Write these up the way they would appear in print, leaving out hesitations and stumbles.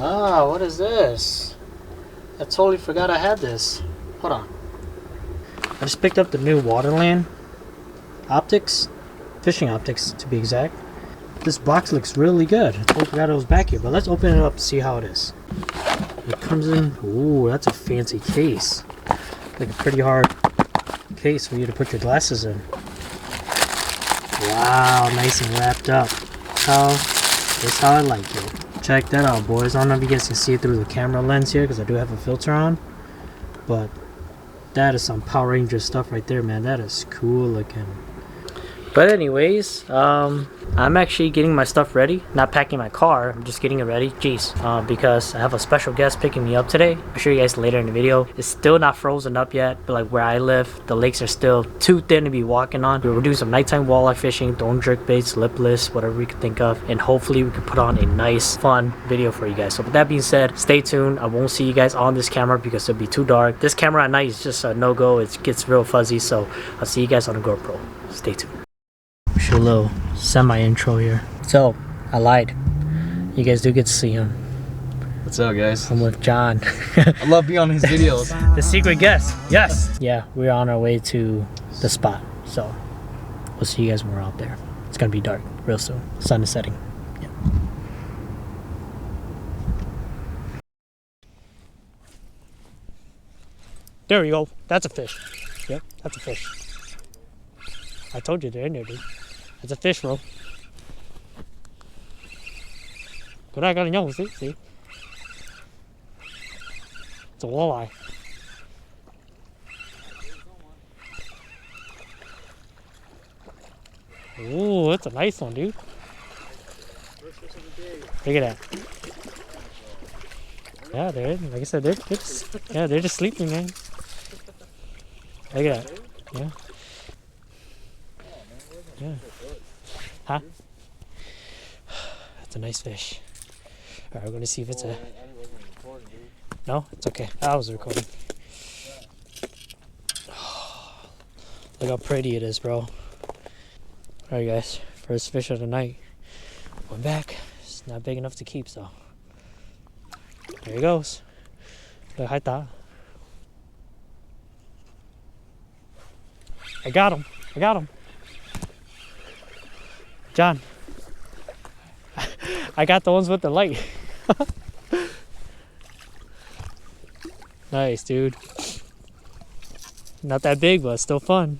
Ah, what is this? I totally forgot I had this. Hold on. I just picked up the new WaterLand optics, fishing optics to be exact. This box looks really good. I totally forgot it was back here, but let's open it up and see how it is. It comes in, ooh, that's a fancy case. Like a pretty hard case for you to put your glasses in. Wow, nice and wrapped up. That's how I like it. Check that out, boys. I don't know if you guys can see it through the camera lens here because I do have a filter on, but that is some Power Ranger stuff right there, man. That is cool looking. But anyways, I'm actually getting my stuff ready. Not packing my car, I'm just getting it ready. Jeez, because I have a special guest picking me up today. I'll show you guys later in the video. It's still not frozen up yet, but like where I live, the lakes are still too thin to be walking on. We're doing some nighttime walleye fishing, throwing jerk baits, lipless, whatever we can think of. And hopefully we can put on a nice, fun video for you guys. So with that being said, stay tuned. I won't see you guys on this camera because it'll be too dark. This camera at night is just a no-go. It gets real fuzzy, so I'll see you guys on the GoPro. Stay tuned. Show a little semi-intro here. So, I lied. You guys do get to see him. What's up, guys? I'm with John. I love being on his videos. The secret guest. Yes. Yeah, we're on our way to the spot. So, we'll see you guys when we're out there. It's gonna be dark real soon. Sun is setting. Yeah. There we go. That's a fish. Yep, that's a fish. I told you they're in there, dude. It's a fish, bro. Good, I got a young, see? It's a walleye. Ooh, that's a nice one, dude. Look at that. Yeah, they're, like I said, they're just sleeping, man. Look at that. Yeah. Yeah. Huh? That's a nice fish. Alright, we're gonna see if it's a... No? It's okay. I was recording. Look how pretty it is, bro. Alright, guys. First fish of the night. Went back. It's not big enough to keep, so... There he goes. Look, hi, ta. I got him. John, I got the ones with the light. Nice, dude. Not that big, but still fun.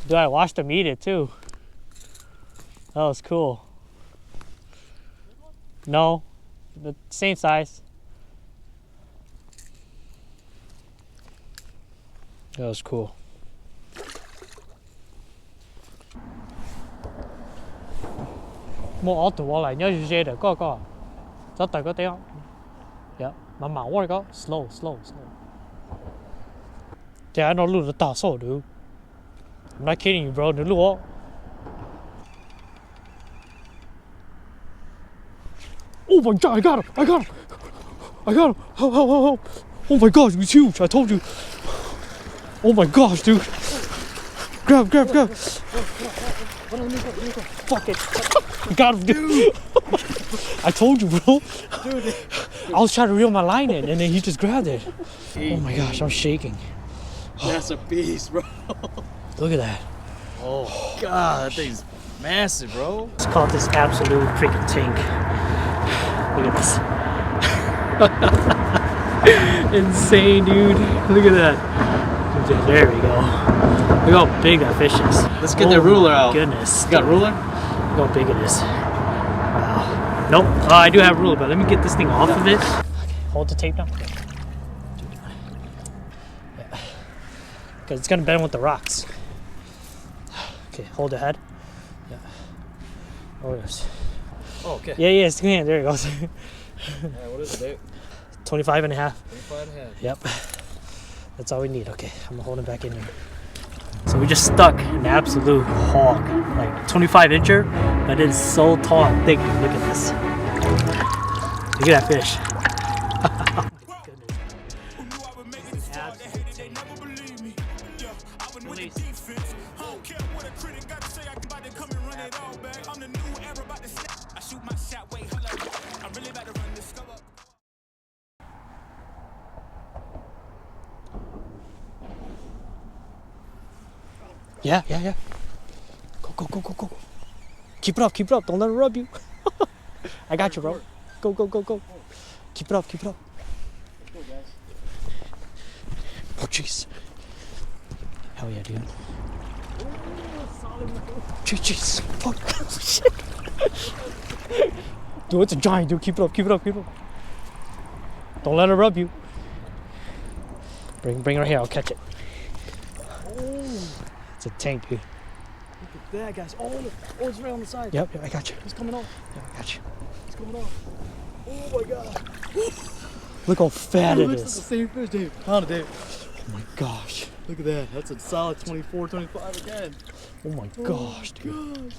Dude, I watched him eat it too. That was cool. No, the same size. That was cool. Mua ổ tụ lại nhớ dễ được có rất tại có tiếng dạ mà mỏng quá có slow yeah I know lure the so dude I'm not kidding you bro the lure oh my god I got him help oh my gosh he's huge I told you oh my gosh dude grab fuck it. I got him, dude. I told you, bro. Dude. I was trying to reel my line in, and then he just grabbed it. Oh my gosh, I'm shaking. That's a beast, bro. Look at that. Oh god, that thing's massive, bro. Let's call this absolute freaking tank. Look at this. Insane, dude. Look at that. There we go. Look how big that fish is. Let's get the ruler out. Goodness. You got a ruler? Look how big it is. Wow. Nope. I do have a ruler, but let me get this thing off of it. Okay, hold the tape down. Okay. Yeah. Because it's going to bend with the rocks. Okay, hold the head. Yeah. Oh, yes. Oh, okay. Yeah, it's clean. There it goes. Alright, what is it, 25 and a half. 25 and a half. Yep. That's all we need. Okay, I'm gonna hold it back in there. So we just stuck an absolute hog, like 25 incher, but it is so tall and thick. Look at this. Look at that fish. Release. Yeah. Go. Keep it up. Don't let it rub you. I got you, bro. Go. Keep it up. Let's go, guys. Oh, jeez. Hell yeah, dude. Jeez. Fuck. Shit. Dude, it's a giant, dude. Keep it up. Don't let it rub you. Bring her here. I'll catch it. It's a tank, dude. Look at that, guys. Oh, it's right on the side. Yep, I got you. It's coming off. Yep, I got you. It's coming off. Oh my god. Look how fat it Looks is. like the same fish, Dave. Found it, Dave. Oh my gosh. Look at that. That's a solid 24, 25 again. Oh my gosh, dude.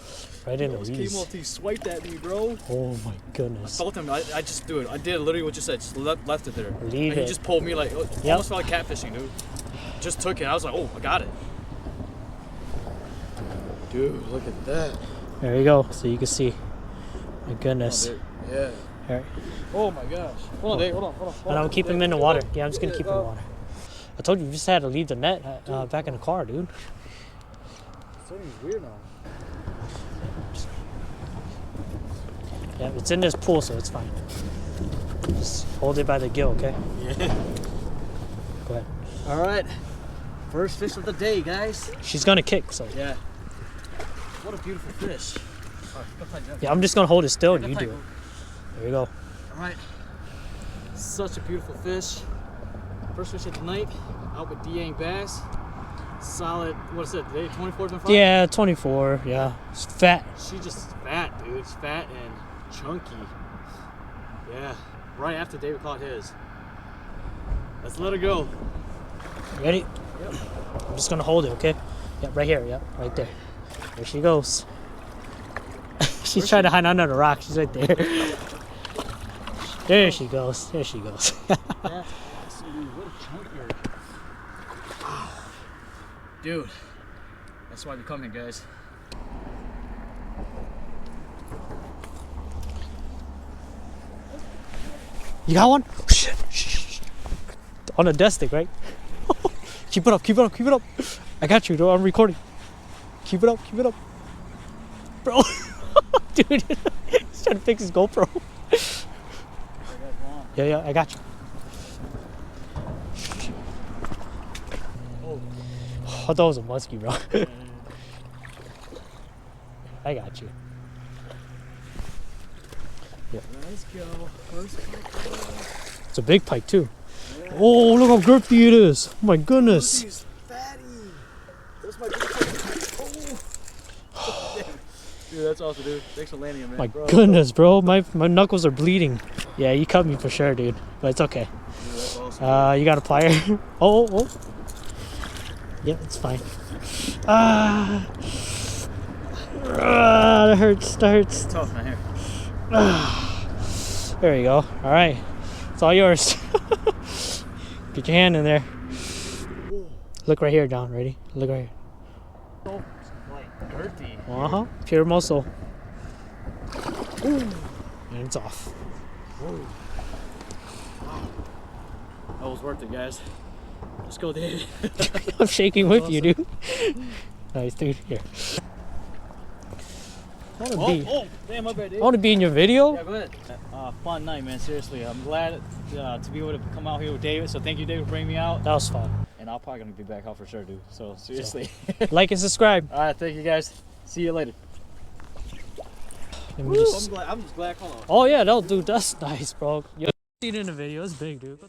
Right in the Came knees. off, he swiped at me, bro. Oh my goodness. I felt him. I just do it. I did literally what you said. Just left it there. Leave and it. he just pulled me like, almost felt like catfishing, dude. Just took it. I was like, oh, I got it. Dude, look at that. There you go, so you can see. My goodness. Oh, yeah. All right. Oh my gosh. Hold on, Dave. Hold on. And I'm keeping him in the water. Yeah, I'm just gonna keep him in the water. I told you, you just had to leave the net back in the car, dude. Something's weird now. Yeah, it's in this pool, so it's fine. Just hold it by the gill, okay? Yeah. Go ahead. All right. First fish of the day, guys. She's gonna kick, so. Yeah. What a beautiful fish. Yeah, I'm just gonna hold it still and you do it. There you go. All right. Such a beautiful fish. First fish of the night. Out with DYangBass. Solid. What is it today? 24, 25? Yeah, 24. Yeah, it's fat. She's just fat, dude. It's fat and chunky. Yeah. Right after David caught his. Let's let her go. Ready? Yep. I'm just gonna hold it, okay? Yeah, right here. Yep, right there. There she goes. She's trying to hide under the rock. She's right there. There she goes. That's awesome, dude. What a chunker. Dude. That's why we come here, guys. You got one? Shh. On a desk stick, right? Keep it up. I got you, though. I'm recording. Keep it up. Bro. Dude, he's trying to fix his GoPro. Yeah, I got you. Oh, I thought it was a muskie, bro. I got you. Yeah. Let's go. First pike. It's a big pike, too. Yeah. Oh, look how girthy it is. Oh, my goodness. He's fatty. That's my big pike. Oh. Dude, that's awesome, dude. Thanks for landing him, man. My goodness, bro. My knuckles are bleeding. Yeah, you cut me for sure, dude. But it's okay. Dude, that's awesome. You got a plier? Oh. Yeah, it's fine. That hurts. It's tough, man. Here. There you go. All right. It's all yours. Get your hand in there. Look right here, John. Ready? Look right here. So, like, girthy. Uh-huh. Pure muscle. And it's off. Whoa. Wow. That was worth it, guys. Let's go, Dave. I'm shaking with you, dude. Nice, dude. Here. I Damn, my bad, Dave. want to be in your video. Yeah, go ahead. Fun night, man. Seriously, I'm glad to be able to come out here with David. So thank you, David, for bringing me out. That was fun. And I'm probably gonna be back out for sure, dude. So seriously. Like and subscribe. All right, thank you, guys. See you later. I'm just glad. I'm just glad. Hold on. Oh yeah, no, dude, that's nice, bro. You see it in the video. It's big, dude.